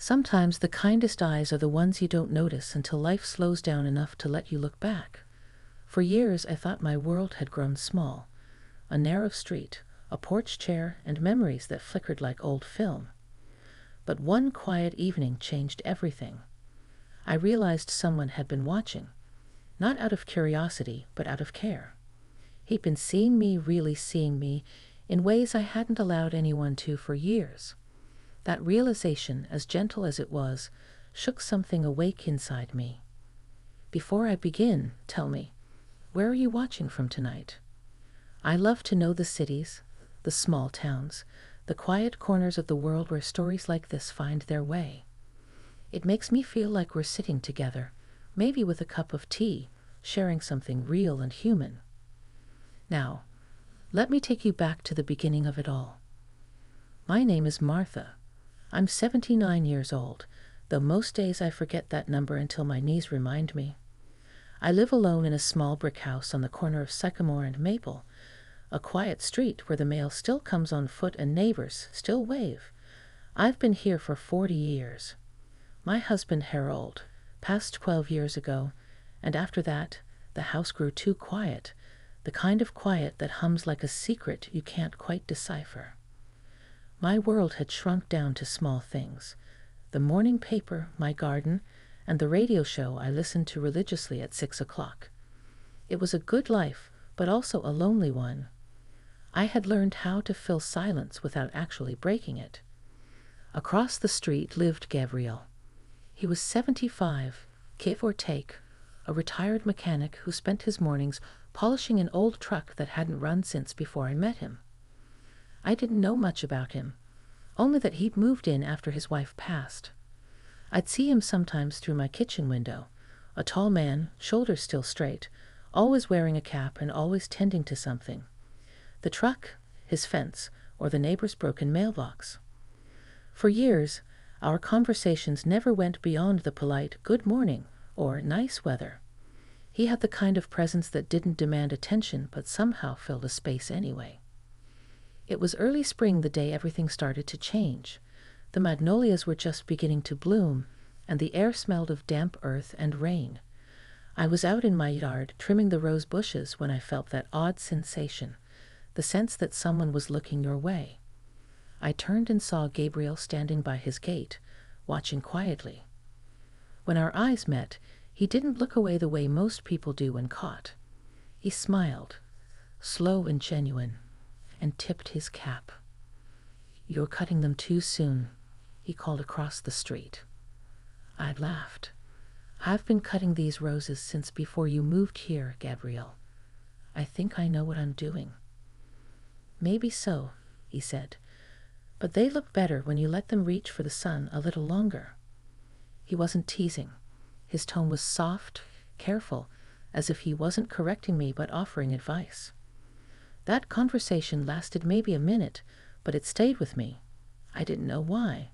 Sometimes the kindest eyes are the ones you don't notice until life slows down enough to let you look back. For years I thought my world had grown small. A narrow street, a porch chair, and memories that flickered like old film. But one quiet evening changed everything. I realized someone had been watching, not out of curiosity, but out of care. He'd been seeing me, really seeing me, in ways I hadn't allowed anyone to for years. That realization, as gentle as it was, shook something awake inside me. Before I begin, tell me, where are you watching from tonight? I love to know the cities, the small towns, the quiet corners of the world where stories like this find their way. It makes me feel like we're sitting together, maybe with a cup of tea, sharing something real and human. Now, let me take you back to the beginning of it all. My name is Martha. I'm 79 years old, though most days I forget that number until my knees remind me. I live alone in a small brick house on the corner of Sycamore and Maple, a quiet street where the mail still comes on foot and neighbors still wave. I've been here for 40 years. My husband Harold passed 12 years ago, and after that, the house grew too quiet, the kind of quiet that hums like a secret you can't quite decipher. My world had shrunk down to small things: the morning paper, my garden, and the radio show I listened to religiously at 6 o'clock. It was a good life, but also a lonely one. I had learned how to fill silence without actually breaking it. Across the street lived Gabriel. He was 75, give or take, a retired mechanic who spent his mornings polishing an old truck that hadn't run since before I met him. I didn't know much about him, only that he'd moved in after his wife passed. I'd see him sometimes through my kitchen window, a tall man, shoulders still straight, always wearing a cap and always tending to something. The truck, his fence, or the neighbor's broken mailbox. For years, our conversations never went beyond the polite "good morning" or "nice weather." He had the kind of presence that didn't demand attention but somehow filled a space anyway. It was early spring the day everything started to change. The magnolias were just beginning to bloom, and the air smelled of damp earth and rain. I was out in my yard trimming the rose bushes when I felt that odd sensation, the sense that someone was looking your way. I turned and saw Gabriel standing by his gate, watching quietly. When our eyes met, he didn't look away the way most people do when caught. He smiled, slow and genuine, and tipped his cap. "You're cutting them too soon," he called across the street. I laughed. "I've been cutting these roses since before you moved here, Gabriel. I think I know what I'm doing." "Maybe so," he said, "but they look better when you let them reach for the sun a little longer." He wasn't teasing. His tone was soft, careful, as if he wasn't correcting me but offering advice. That conversation lasted maybe a minute, but it stayed with me. I didn't know why.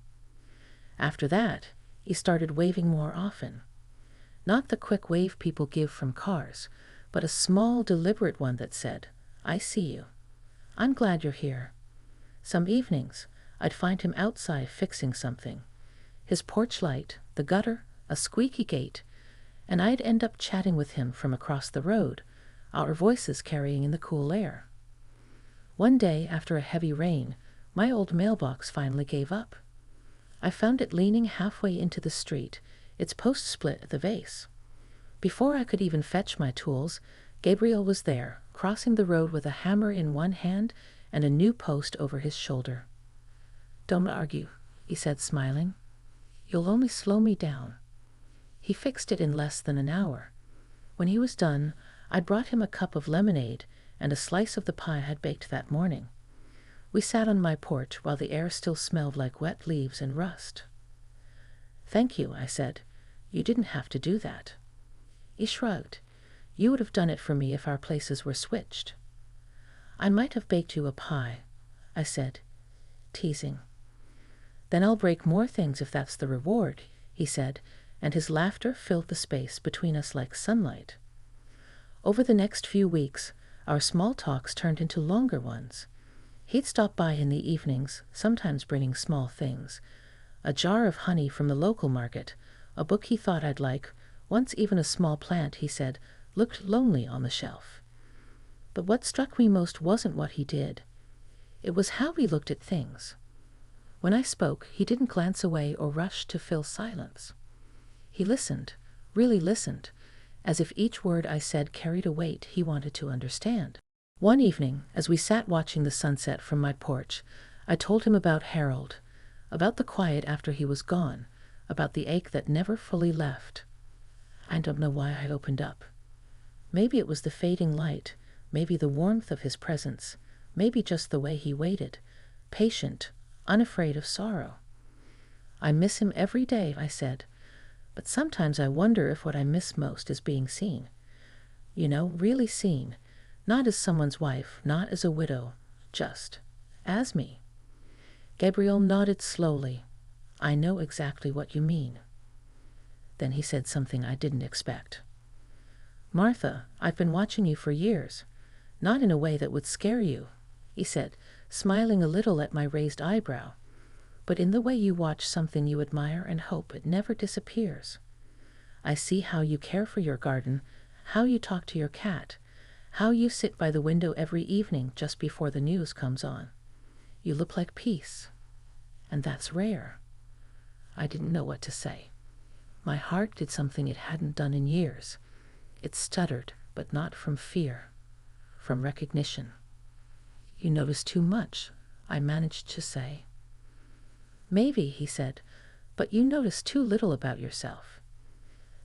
After that, he started waving more often. Not the quick wave people give from cars, but a small, deliberate one that said, "I see you. I'm glad you're here." Some evenings, I'd find him outside fixing something. His porch light, the gutter, a squeaky gate, and I'd end up chatting with him from across the road, our voices carrying in the cool air. One day, after a heavy rain, my old mailbox finally gave up. I found it leaning halfway into the street, its post split at the base. Before I could even fetch my tools, Gabriel was there, crossing the road with a hammer in one hand and a new post over his shoulder. "Don't argue," he said, smiling. "You'll only slow me down." He fixed it in less than an hour. When he was done, I'd brought him a cup of lemonade and a slice of the pie I had baked that morning. We sat on my porch while the air still smelled like wet leaves and rust. "Thank you," I said. "You didn't have to do that." He shrugged. "You would have done it for me if our places were switched." "I might have baked you a pie," I said, teasing. "Then I'll break more things if that's the reward," he said, and his laughter filled the space between us like sunlight. Over the next few weeks, our small talks turned into longer ones. He'd stop by in the evenings, sometimes bringing small things: a jar of honey from the local market, a book he thought I'd like, once even a small plant, he said, looked lonely on the shelf. But what struck me most wasn't what he did. It was how he looked at things. When I spoke, he didn't glance away or rush to fill silence. He listened, really listened, as if each word I said carried a weight he wanted to understand. One evening, as we sat watching the sunset from my porch, I told him about Harold, about the quiet after he was gone, about the ache that never fully left. I don't know why I opened up. Maybe it was the fading light, maybe the warmth of his presence, maybe just the way he waited, patient, unafraid of sorrow. I miss him every day, I said, but sometimes I wonder if what I miss most is being seen. You know, really seen, not as someone's wife, not as a widow, just as me. Gabriel nodded slowly. I know exactly what you mean. Then he said something I didn't expect. Martha, I've been watching you for years. Not in a way that would scare you, he said, smiling a little at my raised eyebrow, but in the way you watch something you admire and hope it never disappears. I see how you care for your garden, how you talk to your cat, how you sit by the window every evening just before the news comes on. You look like peace, and that's rare. I didn't know what to say. My heart did something it hadn't done in years. It stuttered, but not from fear, from recognition. You notice too much, I managed to say. Maybe, he said, but you notice too little about yourself.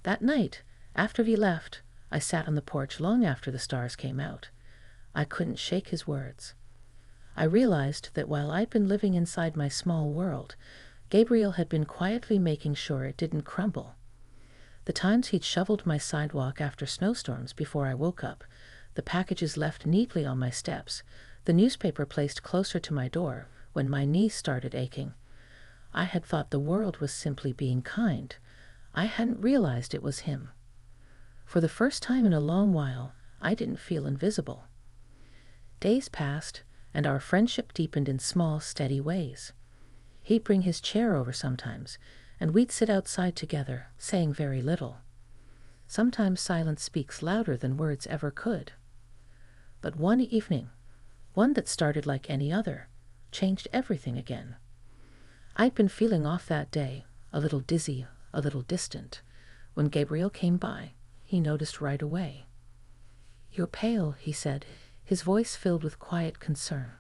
That night, after he left, I sat on the porch long after the stars came out. I couldn't shake his words. I realized that while I'd been living inside my small world, Gabriel had been quietly making sure it didn't crumble. The times he'd shoveled my sidewalk after snowstorms before I woke up, the packages left neatly on my steps, the newspaper placed closer to my door when my knees started aching. I had thought the world was simply being kind. I hadn't realized it was him. For the first time in a long while, I didn't feel invisible. Days passed, and our friendship deepened in small, steady ways. He'd bring his chair over sometimes, and we'd sit outside together, saying very little. Sometimes silence speaks louder than words ever could. But one evening, one that started like any other, changed everything again. I'd been feeling off that day, a little dizzy, a little distant. When Gabriel came by, he noticed right away. You're pale, he said, his voice filled with quiet concern.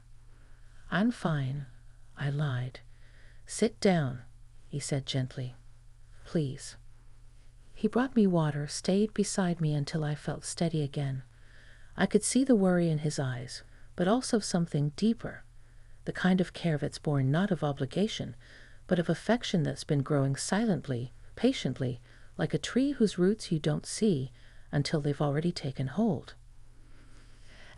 I'm fine, I lied. Sit down, he said gently. Please. He brought me water, stayed beside me until I felt steady again. I could see the worry in his eyes, but also something deeper, the kind of care that's born not of obligation, but of affection that's been growing silently, patiently, like a tree whose roots you don't see until they've already taken hold.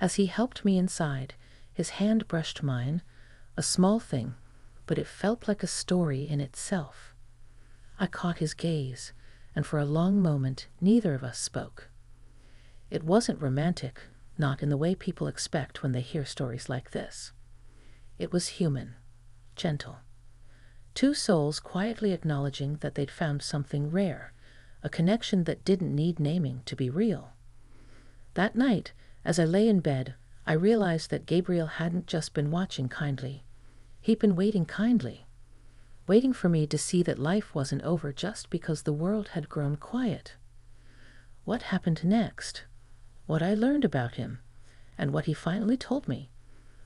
As he helped me inside, his hand brushed mine, a small thing, but it felt like a story in itself. I caught his gaze, and for a long moment neither of us spoke. It wasn't romantic, not in the way people expect when they hear stories like this. It was human, gentle. Two souls quietly acknowledging that they'd found something rare, a connection that didn't need naming to be real. That night, as I lay in bed, I realized that Gabriel hadn't just been watching kindly. He'd been waiting kindly, waiting for me to see that life wasn't over just because the world had grown quiet. What happened next, what I learned about him, and what he finally told me,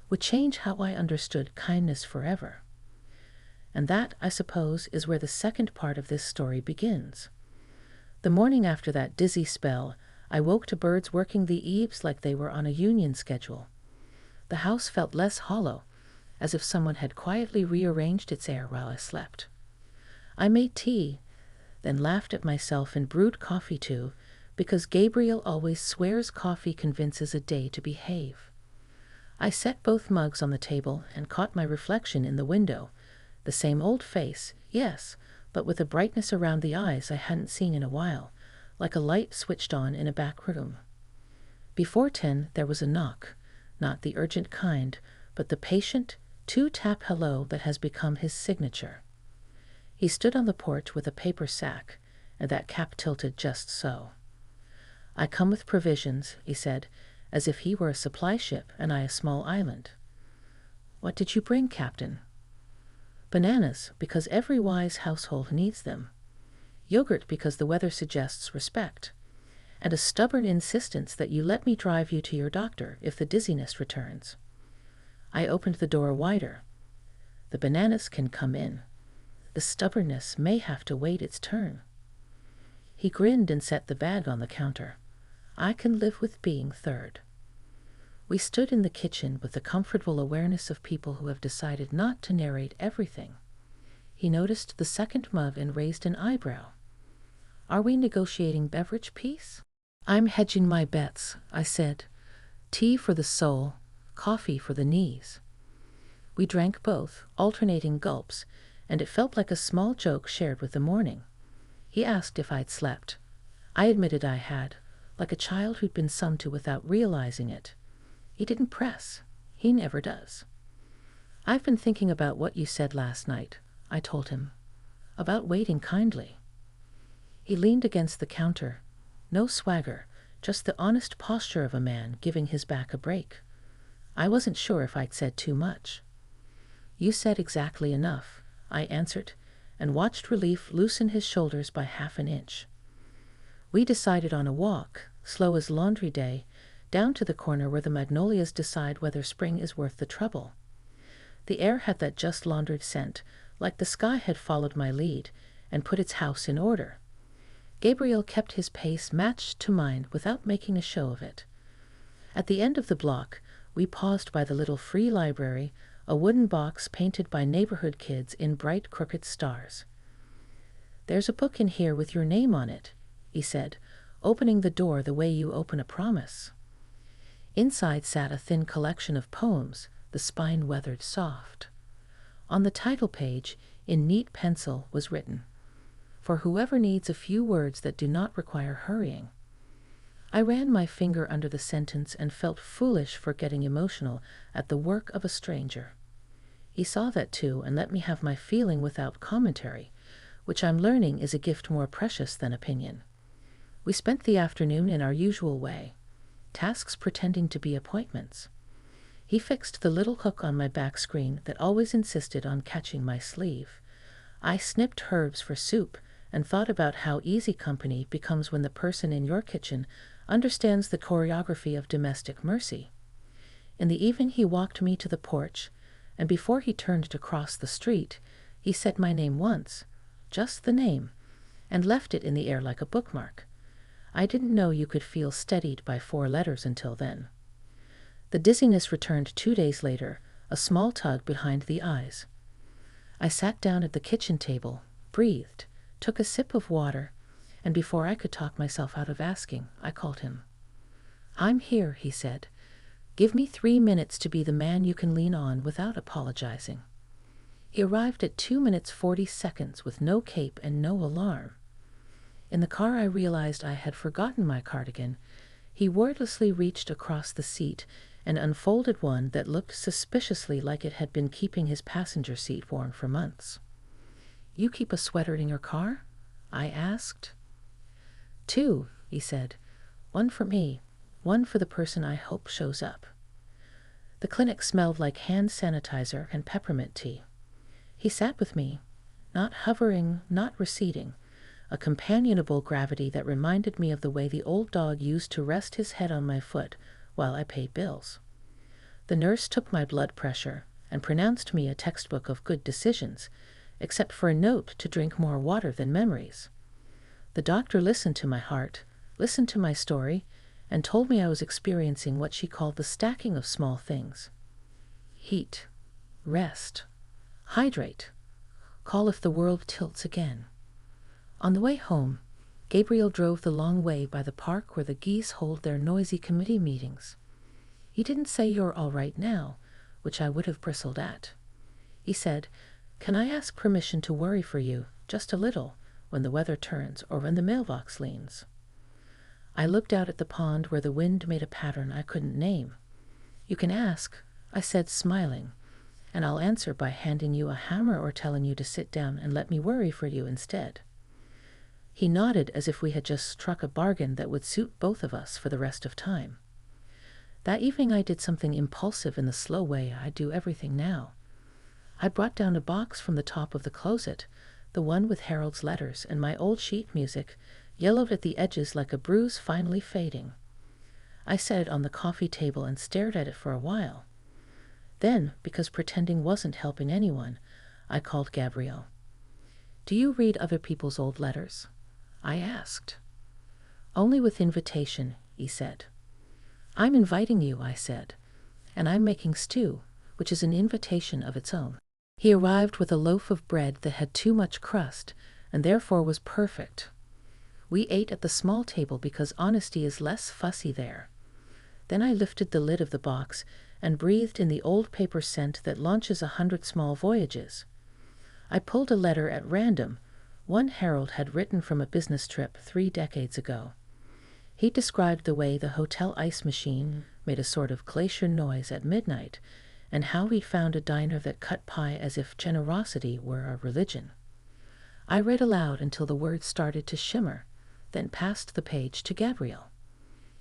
would change how I understood kindness forever. And that, I suppose, is where the second part of this story begins. The morning after that dizzy spell, I woke to birds working the eaves like they were on a union schedule. The house felt less hollow, as if someone had quietly rearranged its air while I slept. I made tea, then laughed at myself and brewed coffee too, because Gabriel always swears coffee convinces a day to behave. I set both mugs on the table and caught my reflection in the window, the same old face, yes, but with a brightness around the eyes I hadn't seen in a while, like a light switched on in a back room. Before 10 there was a knock, not the urgent kind, but the patient, two-tap hello that has become his signature. He stood on the porch with a paper sack, and that cap tilted just so. "I come with provisions," he said, as if he were a supply ship and I a small island. "What did you bring, Captain?" "Bananas, because every wise household needs them. Yogurt, because the weather suggests respect. And a stubborn insistence that you let me drive you to your doctor if the dizziness returns." I opened the door wider. "The bananas can come in. The stubbornness may have to wait its turn." He grinned and set the bag on the counter. "I can live with being third." We stood in the kitchen with the comfortable awareness of people who have decided not to narrate everything. He noticed the second mug and raised an eyebrow. "Are we negotiating beverage peace?" "I'm hedging my bets," I said. "Tea for the soul, coffee for the knees." We drank both, alternating gulps, and it felt like a small joke shared with the morning. He asked if I'd slept. I admitted I had, like a child who'd been summed to without realizing it. He didn't press. He never does. "I've been thinking about what you said last night," I told him. "About waiting kindly." He leaned against the counter. No swagger, just the honest posture of a man giving his back a break. I wasn't sure if I'd said too much. "You said exactly enough," I answered, and watched relief loosen his shoulders by half an inch. We decided on a walk, slow as laundry day, down to the corner where the magnolias decide whether spring is worth the trouble. The air had that just laundered scent, like the sky had followed my lead and put its house in order. Gabriel kept his pace matched to mine without making a show of it. At the end of the block, we paused by the little free library, a wooden box painted by neighborhood kids in bright crooked stars. "There's a book in here with your name on it," he said, opening the door the way you open a promise. Inside sat a thin collection of poems, the spine weathered soft. On the title page, in neat pencil, was written, "For whoever needs a few words that do not require hurrying." I ran my finger under the sentence and felt foolish for getting emotional at the work of a stranger. He saw that too and let me have my feeling without commentary, which I'm learning is a gift more precious than opinion. We spent the afternoon in our usual way, tasks pretending to be appointments. He fixed the little hook on my back screen that always insisted on catching my sleeve. I snipped herbs for soup and thought about how easy company becomes when the person in your kitchen understands the choreography of domestic mercy. In the evening he walked me to the porch, and before he turned to cross the street, he said my name once, just the name, and left it in the air like a bookmark. I didn't know you could feel steadied by 4 letters until then. The dizziness returned 2 days later, a small tug behind the eyes. I sat down at the kitchen table, breathed, took a sip of water, and before I could talk myself out of asking, I called him. "I'm here," he said. "Give me 3 minutes to be the man you can lean on without apologizing." He arrived at 2 minutes 40 seconds with no cape and no alarm. In the car I realized I had forgotten my cardigan. He wordlessly reached across the seat and unfolded one that looked suspiciously like it had been keeping his passenger seat warm for months. "You keep a sweater in your car?" I asked. "2," he said. "One for me, one for the person I hope shows up." The clinic smelled like hand sanitizer and peppermint tea. He sat with me, not hovering, not receding, a companionable gravity that reminded me of the way the old dog used to rest his head on my foot while I paid bills. The nurse took my blood pressure and pronounced me a textbook of good decisions, except for a note to drink more water than memories. The doctor listened to my heart, listened to my story, and told me I was experiencing what she called the stacking of small things. Heat, rest, hydrate, call if the world tilts again. On the way home, Gabriel drove the long way by the park where the geese hold their noisy committee meetings. He didn't say "you're all right now," which I would have bristled at. He said, "Can I ask permission to worry for you, just a little, when the weather turns or when the mailbox leans?" I looked out at the pond where the wind made a pattern I couldn't name. "You can ask," I said, smiling, and I'll answer by handing you a hammer or telling you to sit down and let me worry for you instead." He nodded as if we had just struck a bargain that would suit both of us for the rest of time. That evening I did something impulsive in the slow way I do everything now. I brought down a box from the top of the closet, the one with Harold's letters and my old sheet music, yellowed at the edges like a bruise finally fading. I set it on the coffee table and stared at it for a while. Then, because pretending wasn't helping anyone, I called Gabriel. "Do you read other people's old letters?" I asked. "Only with invitation," he said. "I'm inviting you," I said, "and I'm making stew, which is an invitation of its own." He arrived with a loaf of bread that had too much crust, and therefore was perfect. We ate at the small table because honesty is less fussy there. Then I lifted the lid of the box and breathed in the old paper scent that launches 100 small voyages. I pulled a letter at random, one Harold had written from a business trip 3 decades ago. He described the way the hotel ice machine made a sort of glacier noise at midnight, and how he found a diner that cut pie as if generosity were a religion. I read aloud until the words started to shimmer, then passed the page to Gabriel.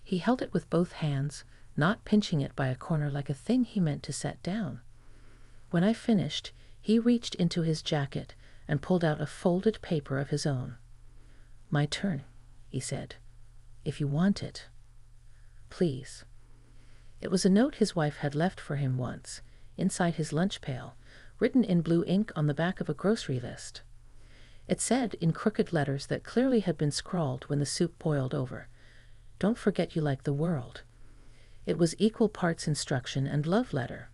He held it with both hands, not pinching it by a corner like a thing he meant to set down. When I finished, he reached into his jacket and pulled out a folded paper of his own. "My turn," he said. "If you want it. Please." It was a note his wife had left for him once, inside his lunch pail, written in blue ink on the back of a grocery list. It said, in crooked letters that clearly had been scrawled when the soup boiled over, "Don't forget you like the world." It was equal parts instruction and love letter.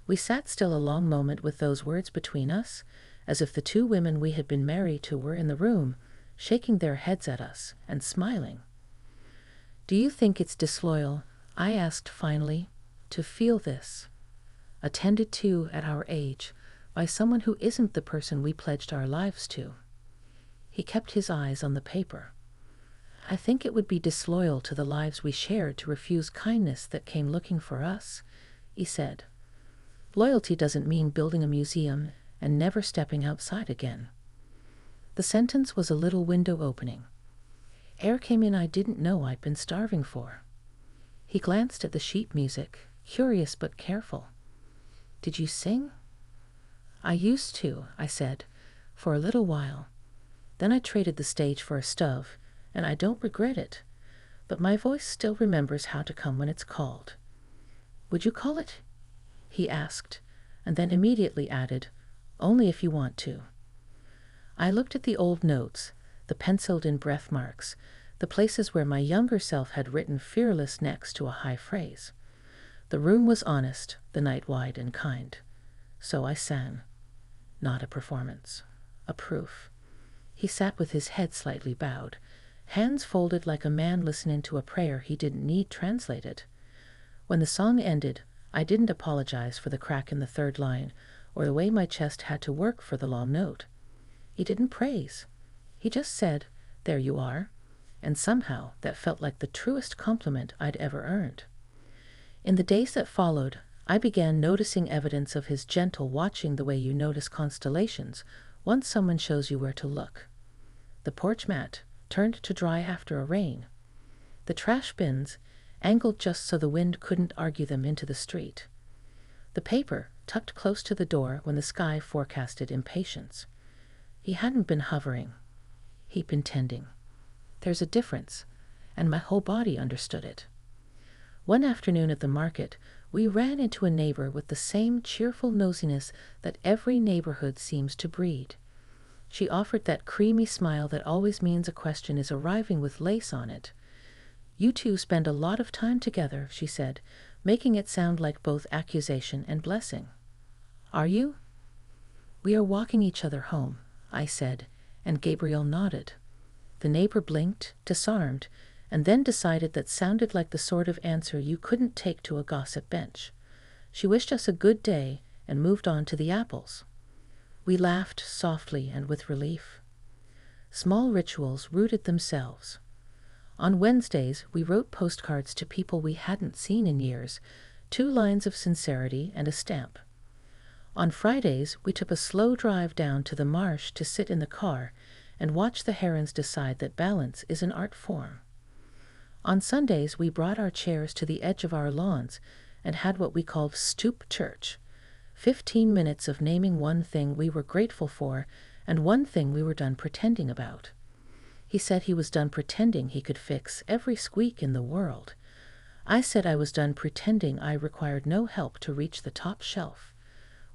We sat still a long moment with those words between us, as if the 2 women we had been married to were in the room, shaking their heads at us and smiling. "Do you think it's disloyal," I asked finally, "to feel this? Attended to at our age by someone who isn't the person we pledged our lives to?" He kept his eyes on the paper. "I think it would be disloyal to the lives we shared to refuse kindness that came looking for us," he said. "Loyalty doesn't mean building a museum and never stepping outside again." The sentence was a little window opening. Air came in I didn't know I'd been starving for. He glanced at the sheet music, curious but careful. "Did you sing?" "I used to," I said, "for a little while. Then I traded the stage for a stove, and I don't regret it, but my voice still remembers how to come when it's called." "Would you call it?" he asked, and then immediately added, "Only if you want to." I looked at the old notes, the penciled-in breath marks, the places where my younger self had written fearless next to a high phrase. The room was honest, the night wide and kind. So I sang. Not a performance, a proof. He sat with his head slightly bowed, hands folded like a man listening to a prayer he didn't need translated. When the song ended, I didn't apologize for the crack in the 3rd line or the way my chest had to work for the long note. He didn't praise. He just said, "There you are," and somehow that felt like the truest compliment I'd ever earned. In the days that followed, I began noticing evidence of his gentle watching the way you notice constellations once someone shows you where to look. The porch mat turned to dry after a rain. The trash bins angled just so the wind couldn't argue them into the street. The paper tucked close to the door when the sky forecasted impatience. He hadn't been hovering. He'd been tending. There's a difference, and my whole body understood it. One afternoon at the market, we ran into a neighbor with the same cheerful nosiness that every neighborhood seems to breed. She offered that creamy smile that always means a question is arriving with lace on it. "You two spend a lot of time together," she said, making it sound like both accusation and blessing. "Are you?" "We are walking each other home," I said, and Gabriel nodded. The neighbor blinked, disarmed, and then decided that sounded like the sort of answer you couldn't take to a gossip bench. She wished us a good day and moved on to the apples. We laughed softly and with relief. Small rituals rooted themselves. On Wednesdays, we wrote postcards to people we hadn't seen in years, 2 lines of sincerity and a stamp. On Fridays, we took a slow drive down to the marsh to sit in the car and watch the herons decide that balance is an art form. On Sundays, we brought our chairs to the edge of our lawns and had what we called stoop church, 15 minutes of naming one thing we were grateful for and one thing we were done pretending about. He said he was done pretending he could fix every squeak in the world. I said I was done pretending I required no help to reach the top shelf.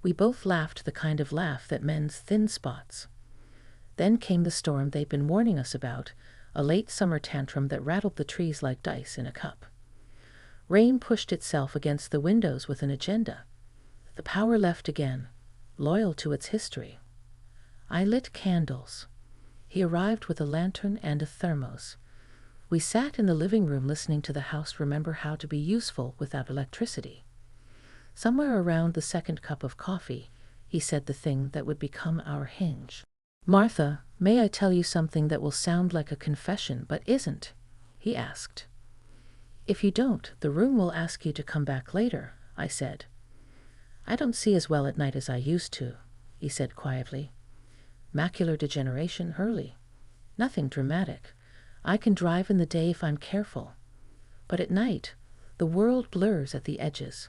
We both laughed the kind of laugh that mends thin spots. Then came the storm they'd been warning us about, a late summer tantrum that rattled the trees like dice in a cup. Rain pushed itself against the windows with an agenda. The power left again, loyal to its history. I lit candles. He arrived with a lantern and a thermos. We sat in the living room listening to the house remember how to be useful without electricity. Somewhere around the second cup of coffee, he said the thing that would become our hinge. "Martha, may I tell you something that will sound like a confession but isn't?" he asked. "If you don't, the room will ask you to come back later," I said. "I don't see as well at night as I used to," he said quietly. "Macular degeneration early. Nothing dramatic. I can drive in the day if I'm careful. But at night, the world blurs at the edges."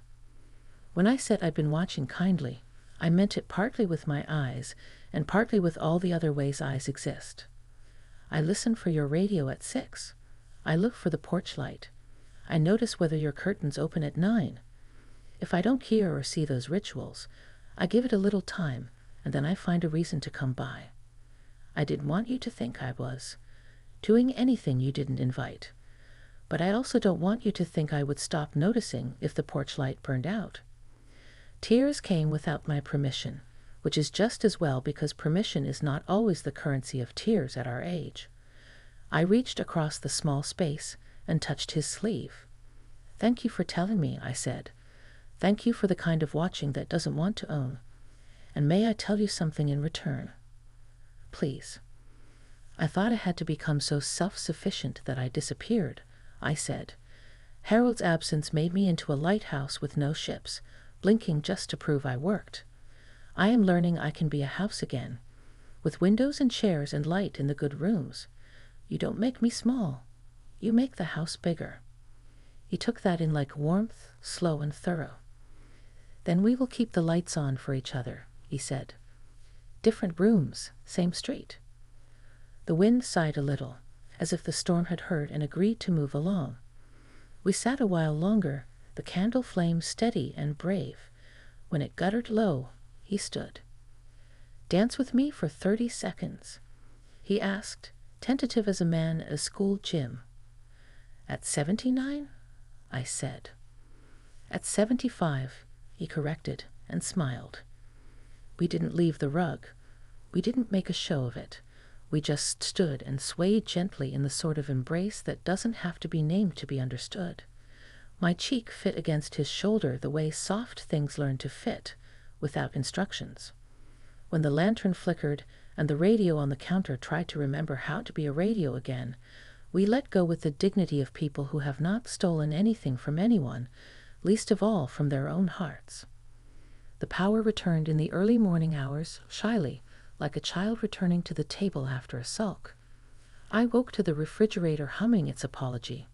When I said I'd been watching kindly, I meant it partly with my eyes and partly with all the other ways eyes exist. I listen for your radio at 6. I look for the porch light. I notice whether your curtains open at 9. If I don't hear or see those rituals, I give it a little time, and then I find a reason to come by. I didn't want you to think I was doing anything you didn't invite, but I also don't want you to think I would stop noticing if the porch light burned out. Tears came without my permission, which is just as well because permission is not always the currency of tears at our age. I reached across the small space and touched his sleeve. "Thank you for telling me," I said. "Thank you for the kind of watching that doesn't want to own. And may I tell you something in return?" "Please." "I thought I had to become so self-sufficient that I disappeared," I said. "Harold's absence made me into a lighthouse with no ships, blinking just to prove I worked. I am learning I can be a house again, with windows and chairs and light in the good rooms. You don't make me small. You make the house bigger." He took that in like warmth, slow and thorough. "Then we will keep the lights on for each other," he said. "Different rooms, same street." The wind sighed a little, as if the storm had heard and agreed to move along. We sat a while longer, the candle flame steady and brave. When it guttered low, he stood. "Dance with me for 30 seconds," he asked, tentative as a man at a school gym. "At 79? I said. "At 75, he corrected and smiled. We didn't leave the rug. We didn't make a show of it. We just stood and swayed gently in the sort of embrace that doesn't have to be named to be understood. My cheek fit against his shoulder the way soft things learn to fit, without instructions. When the lantern flickered and the radio on the counter tried to remember how to be a radio again, we let go with the dignity of people who have not stolen anything from anyone, least of all from their own hearts. The power returned in the early morning hours, shyly, like a child returning to the table after a sulk. I woke to the refrigerator humming its apology.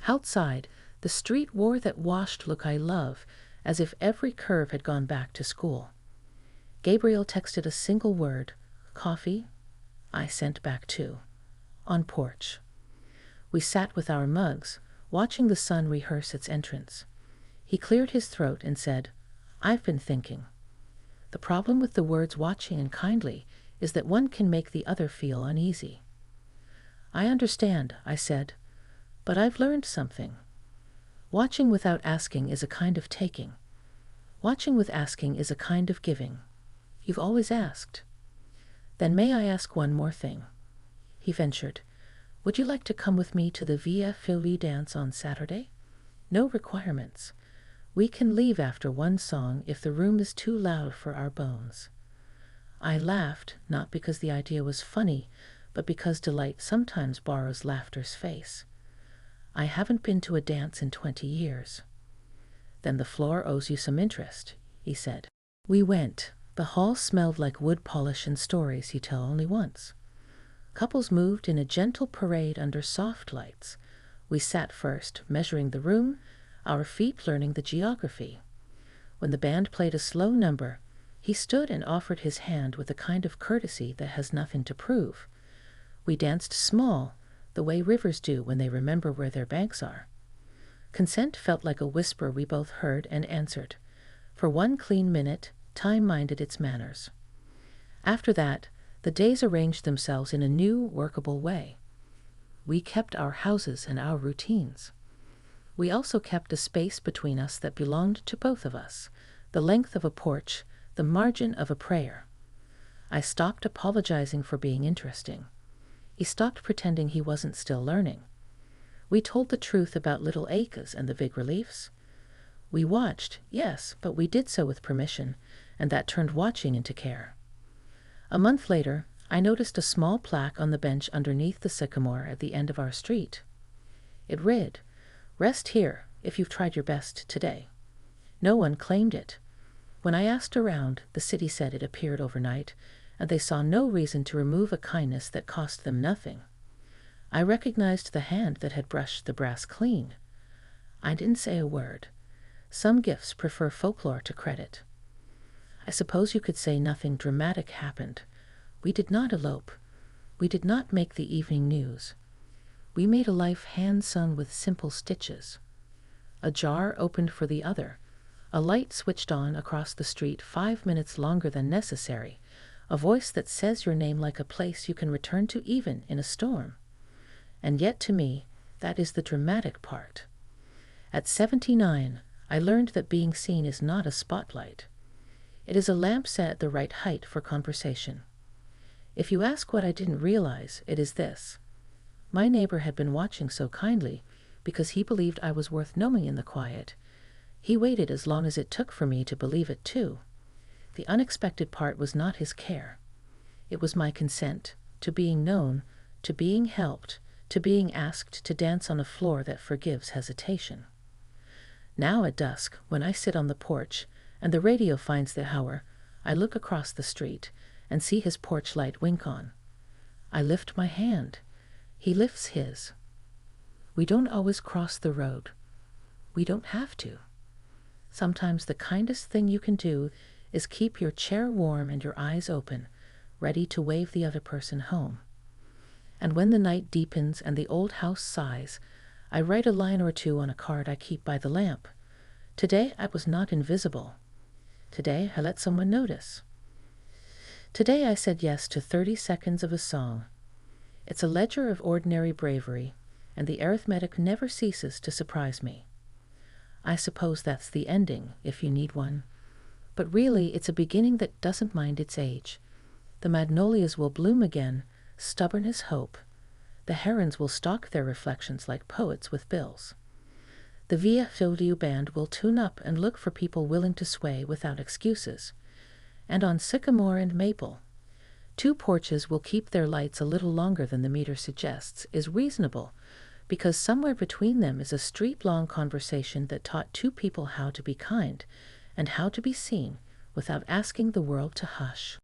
Outside, the street wore that washed look I love, as if every curve had gone back to school. Gabriel texted a single word, "Coffee?" I sent back too. On porch. We sat with our mugs, watching the sun rehearse its entrance. He cleared his throat and said, "I've been thinking. The problem with the words watching and kindly is that one can make the other feel uneasy." "I understand," I said, "but I've learned something. Watching without asking is a kind of taking. Watching with asking is a kind of giving. You've always asked." "Then may I ask one more thing?" He ventured. "Would you like to come with me to the Via Fili dance on Saturday? No requirements. We can leave after one song if the room is too loud for our bones." I laughed, not because the idea was funny, but because delight sometimes borrows laughter's face. "I haven't been to a dance in 20 years. "Then the floor owes you some interest," he said. We went. The hall smelled like wood polish and stories you tell only once. Couples moved in a gentle parade under soft lights. We sat first, measuring the room, our feet learning the geography. When the band played a slow number, he stood and offered his hand with a kind of courtesy that has nothing to prove. We danced small, the way rivers do when they remember where their banks are. Consent felt like a whisper we both heard and answered. For one clean minute, time minded its manners. After that, the days arranged themselves in a new, workable way. We kept our houses and our routines. We also kept a space between us that belonged to both of us, the length of a porch, the margin of a prayer. I stopped apologizing for being interesting. He stopped pretending he wasn't still learning. We told the truth about little aches and the big reliefs. We watched, yes, but we did so with permission, and that turned watching into care. A month later, I noticed a small plaque on the bench underneath the sycamore at the end of our street. It read, "Rest here if you've tried your best today." No one claimed it. When I asked around, the city said it appeared overnight, and they saw no reason to remove a kindness that cost them nothing. I recognized the hand that had brushed the brass clean. I didn't say a word. Some gifts prefer folklore to credit. I suppose you could say nothing dramatic happened. We did not elope. We did not make the evening news. We made a life hand-sewn with simple stitches. A jar opened for the other. A light switched on across the street 5 minutes longer than necessary. A voice that says your name like a place you can return to even in a storm. And yet to me, that is the dramatic part. At 79, I learned that being seen is not a spotlight. It is a lamp set at the right height for conversation. If you ask what I didn't realize, it is this. My neighbor had been watching so kindly because he believed I was worth knowing in the quiet. He waited as long as it took for me to believe it too. The unexpected part was not his care. It was my consent to being known, to being helped, to being asked to dance on a floor that forgives hesitation. Now at dusk, when I sit on the porch and the radio finds the hour, I look across the street and see his porch light wink on. I lift my hand. He lifts his. We don't always cross the road. We don't have to. Sometimes the kindest thing you can do is keep your chair warm and your eyes open, ready to wave the other person home. And when the night deepens and the old house sighs, I write a line or two on a card I keep by the lamp. Today I was not invisible. Today I let someone notice. Today I said yes to 30 seconds of a song. It's a ledger of ordinary bravery, and the arithmetic never ceases to surprise me. I suppose that's the ending, if you need one. But really, it's a beginning that doesn't mind its age. The magnolias will bloom again, stubborn as hope. The herons will stalk their reflections like poets with bills. The Via Fildiu band will tune up and look for people willing to sway without excuses. And on sycamore and maple, 2 porches will keep their lights a little longer than the meter suggests is reasonable, because somewhere between them is a street-long conversation that taught 2 people how to be kind and how to be seen without asking the world to hush.